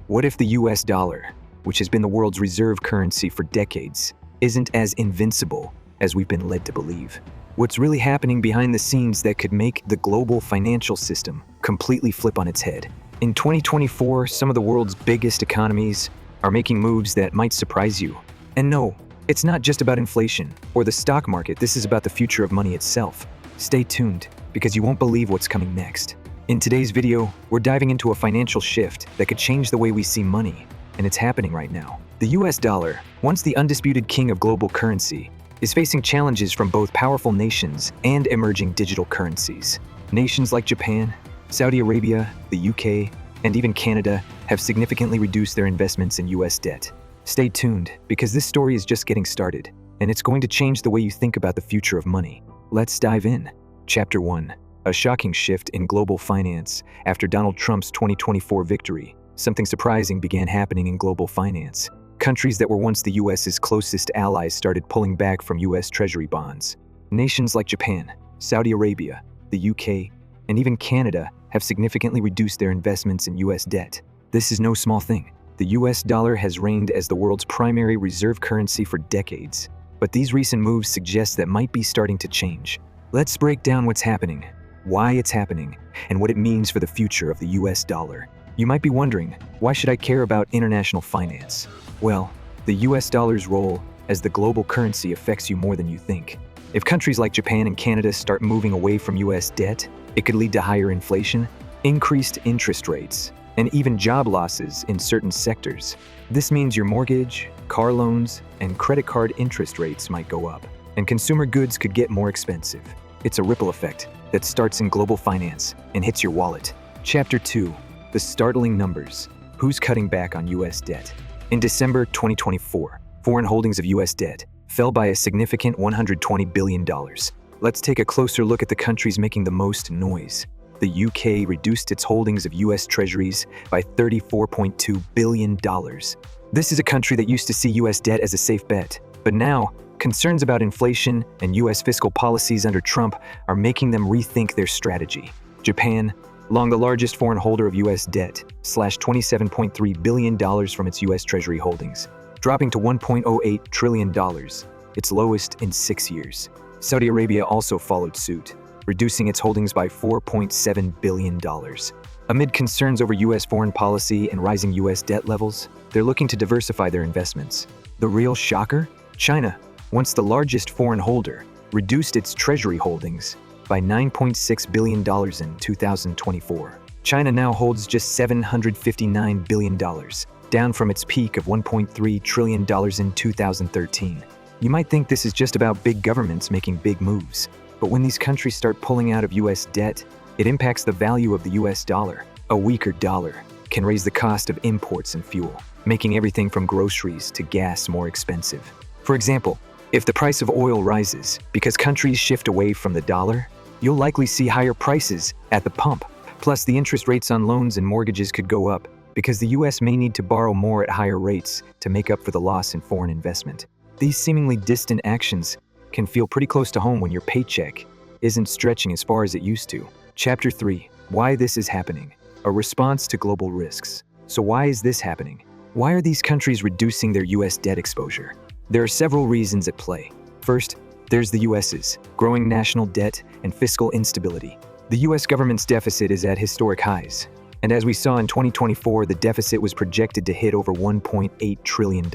What if the US dollar, which has been the world's reserve currency for decades, isn't as invincible as we've been led to believe? What's really happening behind the scenes that could make the global financial system completely flip on its head? In 2024, some of the world's biggest economies are making moves that might surprise you. And no, it's not just about inflation or the stock market. This is about the future of money itself. Stay tuned, because you won't believe what's coming next. In today's video, we're diving into a financial shift that could change the way we see money, and it's happening right now. The US dollar, once the undisputed king of global currency, is facing challenges from both powerful nations and emerging digital currencies. Nations like Japan, Saudi Arabia, the UK, and even Canada have significantly reduced their investments in US debt. Stay tuned, because this story is just getting started, and it's going to change the way you think about the future of money. Let's dive in. Chapter 1. A shocking shift in global finance. After Donald Trump's 2024 victory, something surprising began happening in global finance. Countries that were once the US's closest allies started pulling back from US Treasury bonds. Nations like Japan, Saudi Arabia, the UK, and even Canada have significantly reduced their investments in US debt. This is no small thing. The US dollar has reigned as the world's primary reserve currency for decades, but these recent moves suggest that might be starting to change. Let's break down what's happening, why it's happening, and what it means for the future of the US dollar. You might be wondering, why should I care about international finance? Well, the US dollar's role as the global currency affects you more than you think. If countries like Japan and Canada start moving away from US debt, it could lead to higher inflation, increased interest rates, and even job losses in certain sectors. This means your mortgage, car loans, and credit card interest rates might go up, and consumer goods could get more expensive. It's a ripple effect that starts in global finance and hits your wallet. Chapter 2. The startling numbers. Who's cutting back on US debt? In December 2024, foreign holdings of US debt fell by a significant $120 billion. Let's take a closer look at the countries making the most noise. The UK reduced its holdings of US Treasuries by $34.2 billion. This is a country that used to see US debt as a safe bet, but now, concerns about inflation and US fiscal policies under Trump are making them rethink their strategy. Japan, long the largest foreign holder of US debt, slashed $27.3 billion from its US Treasury holdings, dropping to $1.08 trillion, its lowest in 6 years. Saudi Arabia also followed suit, reducing its holdings by $4.7 billion. Amid concerns over US foreign policy and rising US debt levels, they're looking to diversify their investments. The real shocker? China, once the largest foreign holder, reduced its treasury holdings by $9.6 billion in 2024. China now holds just $759 billion, down from its peak of $1.3 trillion in 2013. You might think this is just about big governments making big moves, but when these countries start pulling out of US debt, it impacts the value of the US dollar. A weaker dollar can raise the cost of imports and fuel, making everything from groceries to gas more expensive. For example, if the price of oil rises because countries shift away from the dollar, you'll likely see higher prices at the pump. Plus, the interest rates on loans and mortgages could go up because the US may need to borrow more at higher rates to make up for the loss in foreign investment. These seemingly distant actions can feel pretty close to home when your paycheck isn't stretching as far as it used to. Chapter 3. Why this is happening. A response to global risks. So why is this happening? Why are these countries reducing their US debt exposure? There are several reasons at play. First, there's the US's growing national debt and fiscal instability. The US government's deficit is at historic highs, and as we saw in 2024, the deficit was projected to hit over $1.8 trillion.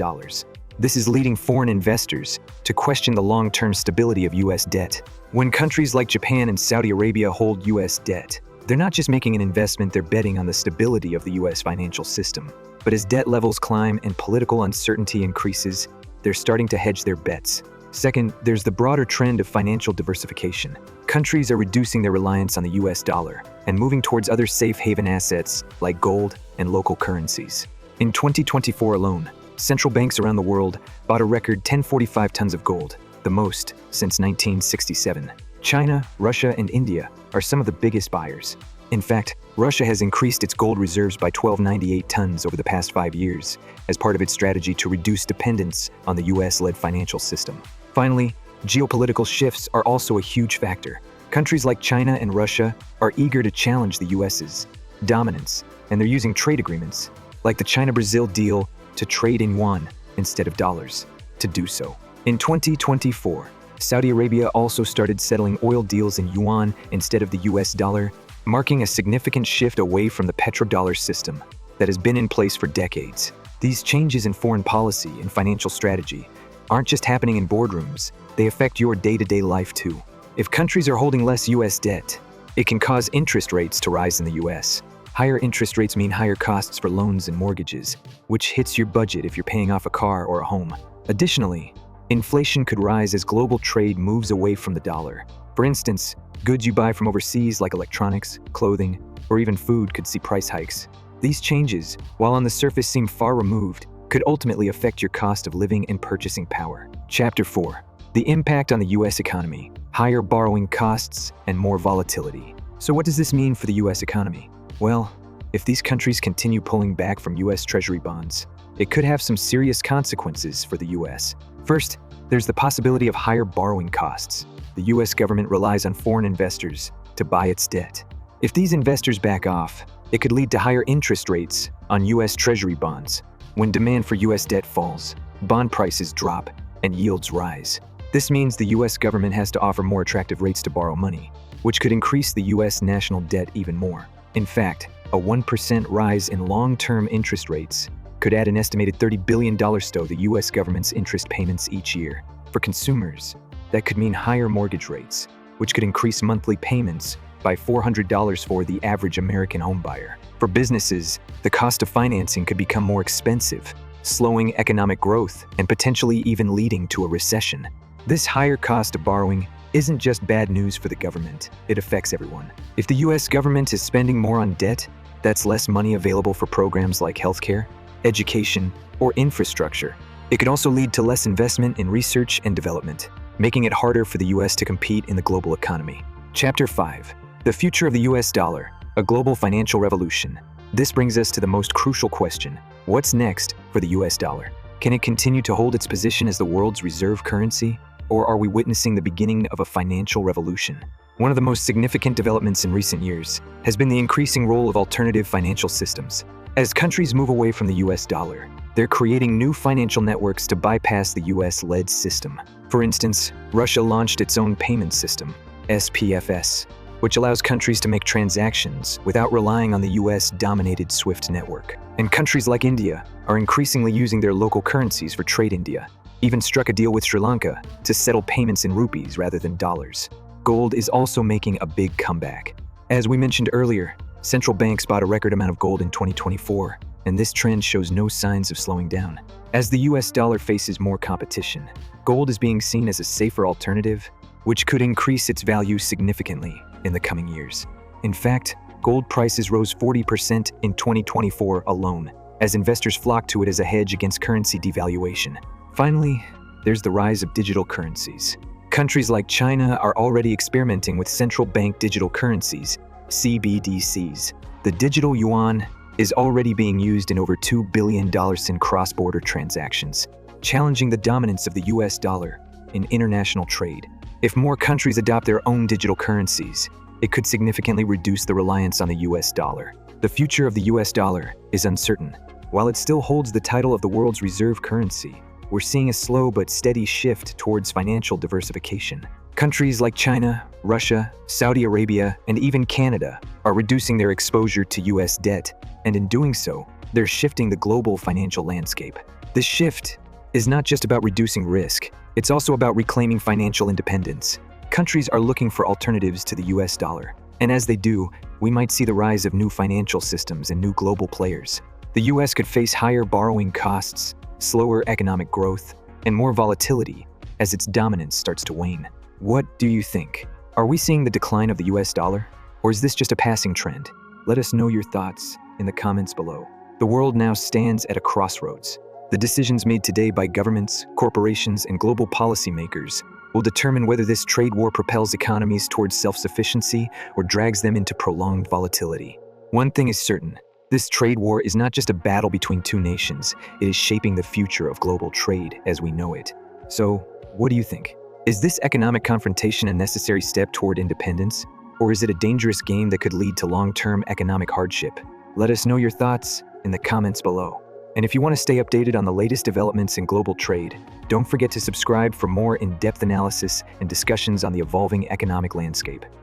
This is leading foreign investors to question the long-term stability of US debt. When countries like Japan and Saudi Arabia hold US debt, they're not just making an investment, they're betting on the stability of the US financial system. But as debt levels climb and political uncertainty increases, they're starting to hedge their bets. Second, there's the broader trend of financial diversification. Countries are reducing their reliance on the US dollar and moving towards other safe haven assets like gold and local currencies. In 2024 alone, central banks around the world bought a record 1,045 tons of gold, the most since 1967. China, Russia, and India are some of the biggest buyers. In fact, Russia has increased its gold reserves by 1,298 tons over the past 5 years as part of its strategy to reduce dependence on the US-led financial system. Finally, geopolitical shifts are also a huge factor. Countries like China and Russia are eager to challenge the US's dominance, and they're using trade agreements like the China-Brazil deal to trade in yuan instead of dollars to do so. In 2024, Saudi Arabia also started settling oil deals in yuan instead of the US dollar, marking a significant shift away from the petrodollar system that has been in place for decades. These changes in foreign policy and financial strategy aren't just happening in boardrooms, they affect your day-to-day life too. If countries are holding less US debt, it can cause interest rates to rise in the US. Higher interest rates mean higher costs for loans and mortgages, which hits your budget if you're paying off a car or a home. Additionally, inflation could rise as global trade moves away from the dollar. For instance, goods you buy from overseas like electronics, clothing, or even food could see price hikes. These changes, while on the surface seem far removed, could ultimately affect your cost of living and purchasing power. Chapter 4. The impact on the US economy, higher borrowing costs, and more volatility. So what does this mean for the US economy? Well, if these countries continue pulling back from US Treasury bonds, it could have some serious consequences for the US. First, there's the possibility of higher borrowing costs. The US government relies on foreign investors to buy its debt. If these investors back off, it could lead to higher interest rates on US Treasury bonds. When demand for US debt falls, bond prices drop and yields rise. This means the US government has to offer more attractive rates to borrow money, which could increase the US national debt even more. In fact, a 1% rise in long-term interest rates could add an estimated $30 billion to the US government's interest payments each year. For consumers, that could mean higher mortgage rates, which could increase monthly payments by $400 for the average American homebuyer. For businesses, the cost of financing could become more expensive, slowing economic growth and potentially even leading to a recession. This higher cost of borrowing isn't just bad news for the government, it affects everyone. If the US government is spending more on debt, that's less money available for programs like healthcare, education, or infrastructure. It could also lead to less investment in research and development, making it harder for the US to compete in the global economy. Chapter 5. The future of the US dollar, a global financial revolution. This brings us to the most crucial question. What's next for the US dollar? Can it continue to hold its position as the world's reserve currency? Or are we witnessing the beginning of a financial revolution? One of the most significant developments in recent years has been the increasing role of alternative financial systems. As countries move away from the US dollar, they're creating new financial networks to bypass the US-led system. For instance, Russia launched its own payment system, SPFS, which allows countries to make transactions without relying on the US-dominated SWIFT network. And countries like India are increasingly using their local currencies for trade. India even struck a deal with Sri Lanka to settle payments in rupees rather than dollars. Gold is also making a big comeback. As we mentioned earlier, central banks bought a record amount of gold in 2024, and this trend shows no signs of slowing down. As the US dollar faces more competition, gold is being seen as a safer alternative, which could increase its value significantly in the coming years. In fact, gold prices rose 40% in 2024 alone, as investors flocked to it as a hedge against currency devaluation. Finally, there's the rise of digital currencies. Countries like China are already experimenting with central bank digital currencies, CBDCs. The digital yuan is already being used in over $2 billion in cross-border transactions, challenging the dominance of the US dollar in international trade. If more countries adopt their own digital currencies, it could significantly reduce the reliance on the US dollar. The future of the US dollar is uncertain. While it still holds the title of the world's reserve currency, we're seeing a slow but steady shift towards financial diversification. Countries like China, Russia, Saudi Arabia, and even Canada are reducing their exposure to US debt, and in doing so, they're shifting the global financial landscape. This shift is not just about reducing risk, it's also about reclaiming financial independence. Countries are looking for alternatives to the US dollar, and as they do, we might see the rise of new financial systems and new global players. The US could face higher borrowing costs, slower economic growth, and more volatility as its dominance starts to wane. What do you think? Are we seeing the decline of the US dollar? Or is this just a passing trend? Let us know your thoughts in the comments below. The world now stands at a crossroads. The decisions made today by governments, corporations, and global policymakers will determine whether this trade war propels economies towards self-sufficiency or drags them into prolonged volatility. One thing is certain, this trade war is not just a battle between two nations, it is shaping the future of global trade as we know it. So, what do you think? Is this economic confrontation a necessary step toward independence? Or is it a dangerous game that could lead to long-term economic hardship? Let us know your thoughts in the comments below. And if you want to stay updated on the latest developments in global trade, don't forget to subscribe for more in-depth analysis and discussions on the evolving economic landscape.